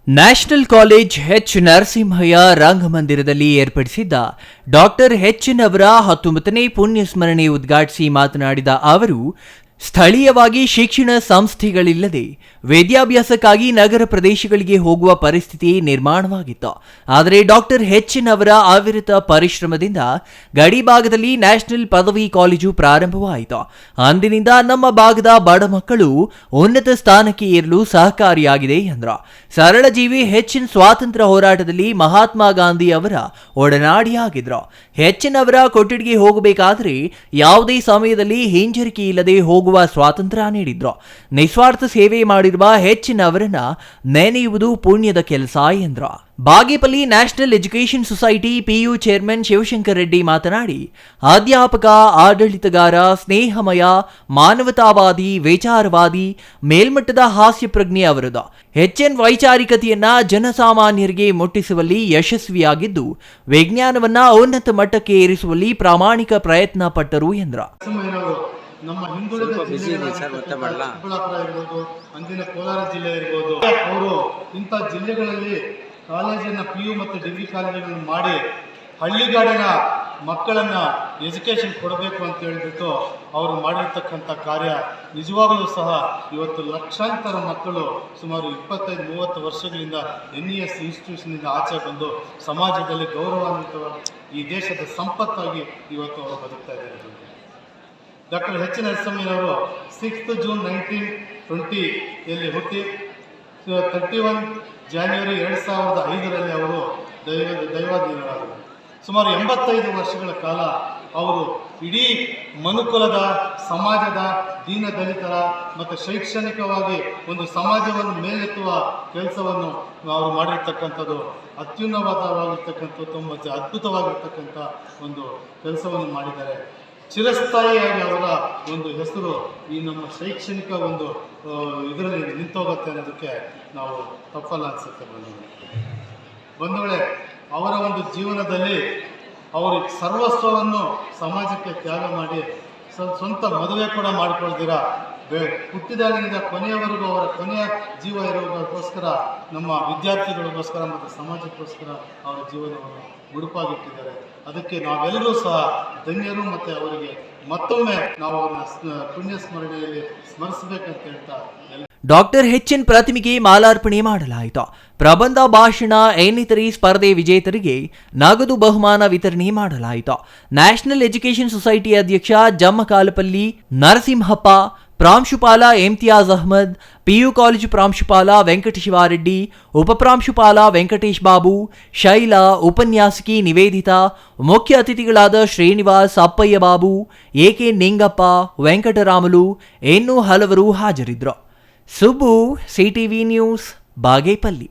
National college H Narasimhaiah ರಂಗಮಂದಿರದಲ್ಲಿ ಏರ್ಪಡಿಸಿದ್ದ doctor N ಅವರ 19ನೇ ಪುಣ್ಯಸ್ಮರಣೆ ಉದ್ಘಾಟಿಸಿ ಮಾತನಾಡಿದ ಅವರು, ಸ್ಥಳೀಯವಾಗಿ ಶಿಕ್ಷಣ ಸಂಸ್ಥೆಗಳಿಲ್ಲದೆ ವಿದ್ಯಾಭ್ಯಾಸಕ್ಕಾಗಿ ನಗರ ಪ್ರದೇಶಗಳಿಗೆ ಹೋಗುವ ಪರಿಸ್ಥಿತಿ ನಿರ್ಮಾಣವಾಗಿತ್ತು. ಆದರೆ ಡಾಕ್ಟರ್ ಎನ್ ಅವರ ಅವಿರತ ಪರಿಶ್ರಮದಿಂದ ಗಡಿ ಭಾಗದಲ್ಲಿ ನ್ಯಾಷನಲ್ ಪದವಿ ಕಾಲೇಜು ಪ್ರಾರಂಭವಾಯಿತು. ಅಂದಿನಿಂದ ನಮ್ಮ ಭಾಗದ ಬಡ ಮಕ್ಕಳು ಉನ್ನತ ಸ್ಥಾನಕ್ಕೆ ಏರಲು ಸಹಕಾರಿಯಾಗಿದೆ ಎಂದರು. ಸರಳ ಜೀವಿ ಎನ್ ಸ್ವಾತಂತ್ರ್ಯ ಹೋರಾಟದಲ್ಲಿ ಮಹಾತ್ಮ ಗಾಂಧಿ ಅವರ ಒಡನಾಡಿಯಾಗಿದ್ರು. ಎನ್ ಅವರ ಕೊಠಡಿಗೆ ಹೋಗಬೇಕಾದರೆ ಯಾವುದೇ ಸಮಯದಲ್ಲಿ ಹಿಂಜರಿಕೆ ಇಲ್ಲದೆ ಹೋಗುವ ಸ್ವಾತಂತ್ರ್ಯ ನೀಡಿದ್ರು. ನಿಸ್ವಾರ್ಥ ಸೇವೆ ಮಾಡಿರುವ ಎನ್ ಅವರನ್ನ ನೆನೆಯುವುದು ಪುಣ್ಯದ ಕೆಲಸ ಎಂದ್ರು. Bagepalli national education society PU chairman Shivashankar Reddy ಮಾತನಾಡಿ, ಅಧ್ಯಾಪಕ, ಆಡಳಿತಗಾರ, ಸ್ನೇಹಮಯ, ಮಾನವತಾವಾದಿ, ವಿಚಾರವಾದಿ, ಮೇಲ್ಮಟ್ಟದ ಹಾಸ್ಯ ಪ್ರಜ್ಞೆ ಅವರದು. ಎನ್ ವೈಚಾರಿಕತೆಯನ್ನ ಜನಸಾಮಾನ್ಯರಿಗೆ ಮುಟ್ಟಿಸುವಲ್ಲಿ ಯಶಸ್ವಿಯಾಗಿದ್ದು, ವಿಜ್ಞಾನವನ್ನ ಉನ್ನತ ಮಟ್ಟಕ್ಕೆ ಏರಿಸುವಲ್ಲಿ ಪ್ರಾಮಾಣಿಕ ಪ್ರಯತ್ನ ಪಟ್ಟರು ಎಂದರು. ನಮ್ಮ ಹಿಂದುಳಿದ ಚಿಕ್ಕಬಳ್ಳಾಪುರ ಇರ್ಬೋದು, ಅಂದಿನ ಕೋಲಾರ ಜಿಲ್ಲೆ ಇರ್ಬೋದು, ಅವರು ಇಂಥ ಜಿಲ್ಲೆಗಳಲ್ಲಿ ಕಾಲೇಜನ್ನು PU ಮತ್ತು ಡಿಗ್ರಿ ಕಾಲೇಜುಗಳನ್ನು ಮಾಡಿ ಹಳ್ಳಿಗಾಡಿನ ಮಕ್ಕಳನ್ನು ಎಜುಕೇಷನ್ ಕೊಡಬೇಕು ಅಂತ ಹೇಳಿಬಿಟ್ಟು ಅವರು ಮಾಡಿರ್ತಕ್ಕಂಥ ಕಾರ್ಯ ನಿಜವಾಗಲೂ ಸಹ ಇವತ್ತು ಲಕ್ಷಾಂತರ ಮಕ್ಕಳು ಸುಮಾರು 25-30 ವರ್ಷಗಳಿಂದ NES ಇನ್ಸ್ಟಿಟ್ಯೂಷನಿಂದ ಆಚೆ ಬಂದು ಸಮಾಜದಲ್ಲಿ ಗೌರವಾನ್ವಿತವಾಗಿ ಈ ದೇಶದ ಸಂಪತ್ತಾಗಿ ಇವತ್ತು ಅವರು ಬದುಕ್ತಾ ಇದ್ದಾರೆ. ಡಾಕ್ಟರ್ ಎಚ್ ನರಸಿಂಹಯ್ಯನವರು 6th ಜೂನ್ 1920 ಹುಟ್ಟಿ 31 ಜಾನ್ವರಿ 2005 ಅವರು ದೈವಾಧೀನರಾದರು. ಸುಮಾರು 85 ವರ್ಷಗಳ ಕಾಲ ಅವರು ಇಡೀ ಮನುಕುಲದ, ಸಮಾಜದ, ದೀನದಲಿತರ ಮತ್ತು ಶೈಕ್ಷಣಿಕವಾಗಿ ಒಂದು ಸಮಾಜವನ್ನು ಮೇಲೆತ್ತುವ ಕೆಲಸವನ್ನು ಅವರು ಮಾಡಿರ್ತಕ್ಕಂಥದ್ದು ಅತ್ಯುನ್ನತವಾಗಿರ್ತಕ್ಕಂಥ ತುಂಬ ಅದ್ಭುತವಾಗಿರ್ತಕ್ಕಂಥ ಒಂದು ಕೆಲಸವನ್ನು ಮಾಡಿದ್ದಾರೆ. ಚಿರಸ್ಥಾಯಿಯಾಗಿ ಅವರ ಒಂದು ಹೆಸರು ಈ ನಮ್ಮ ಶೈಕ್ಷಣಿಕ ಒಂದು ಇದರಲ್ಲಿ ನಿಂತೋಗುತ್ತೆ ಅನ್ನೋದಕ್ಕೆ ನಾವು ತಪ್ಪಲ್ಲ ಅನಿಸುತ್ತೆ. ಬಂಧುಗಳೇ, ಅವರ ಒಂದು ಜೀವನದಲ್ಲಿ ಅವರು ಸರ್ವಸ್ವವನ್ನು ಸಮಾಜಕ್ಕೆ ತ್ಯಾಗ ಮಾಡಿ ಸ್ವಂತ ಮದುವೆ ಕೂಡ ಮಾಡಿಕೊಳ್ದಿರಾ ಹುಟ್ಟಿದಾಗಿನಿಂದ ಕೊನೆಯವರೆಗೂ ಅವರ ಕೊನೆಯ ಜೀವ ಇರೋದಕ್ಕೋಸ್ಕರ ನಮ್ಮ ವಿದ್ಯಾರ್ಥಿಗಳಿಗೋಸ್ಕರ ಮತ್ತು ಸಮಾಜಕ್ಕೋಸ್ಕರ ಅವರ ಜೀವನವನ್ನು ಮುಡುಪಾಗಿಟ್ಟಿದ್ದಾರೆ. ಅದಕ್ಕೆ ನಾವೆಲ್ಲರೂ ಸಹ ಧನ್ಯರು ಮತ್ತು ಅವರಿಗೆ ಮತ್ತೊಮ್ಮೆ ನಾವು ಅವರನ್ನ ಪುಣ್ಯ ಸ್ಮರಣೆಯಲ್ಲಿ ಸ್ಮರಿಸಬೇಕಂತ ಹೇಳ್ತಾ ಡಾಕ್ಟರ್ ಎನ್ ಪ್ರತಿಮೆಗೆ ಮಾಲಾರ್ಪಣೆ ಮಾಡಲಾಯಿತು. ಪ್ರಬಂಧ, ಭಾಷಣ, ಇನ್ನಿತರೆ ಸ್ಪರ್ಧೆ ವಿಜೇತರಿಗೆ ನಗದು ಬಹುಮಾನ ವಿತರಣೆ ಮಾಡಲಾಯಿತು. ನ್ಯಾಷನಲ್ ಎಜುಕೇಷನ್ ಸೊಸೈಟಿ ಅಧ್ಯಕ್ಷ ಜಮ್ಮಕಾಲಪಲ್ಲಿ ನರಸಿಂಹಪ್ಪ, ಪ್ರಾಂಶುಪಾಲ ಇಮ್ತಿಯಾಜ್ ಅಹ್ಮದ್, PU ಕಾಲೇಜು ಪ್ರಾಂಶುಪಾಲ ವೆಂಕಟಶಿವಾರೆಡ್ಡಿ, ಉಪಪ್ರಾಂಶುಪಾಲ ವೆಂಕಟೇಶ್ ಬಾಬು, ಶೈಲಾ, ಉಪನ್ಯಾಸಕಿ ನಿವೇದಿತಾ, ಮುಖ್ಯ ಅತಿಥಿಗಳಾದ ಶ್ರೀನಿವಾಸ್, ಅಪ್ಪಯ್ಯ ಬಾಬು, AK ನಿಂಗಪ್ಪ, ವೆಂಕಟರಾಮುಲು ಇನ್ನೂ ಹಲವರು ಹಾಜರಿದ್ದರು. Subbu, CTV news, Bagepalli.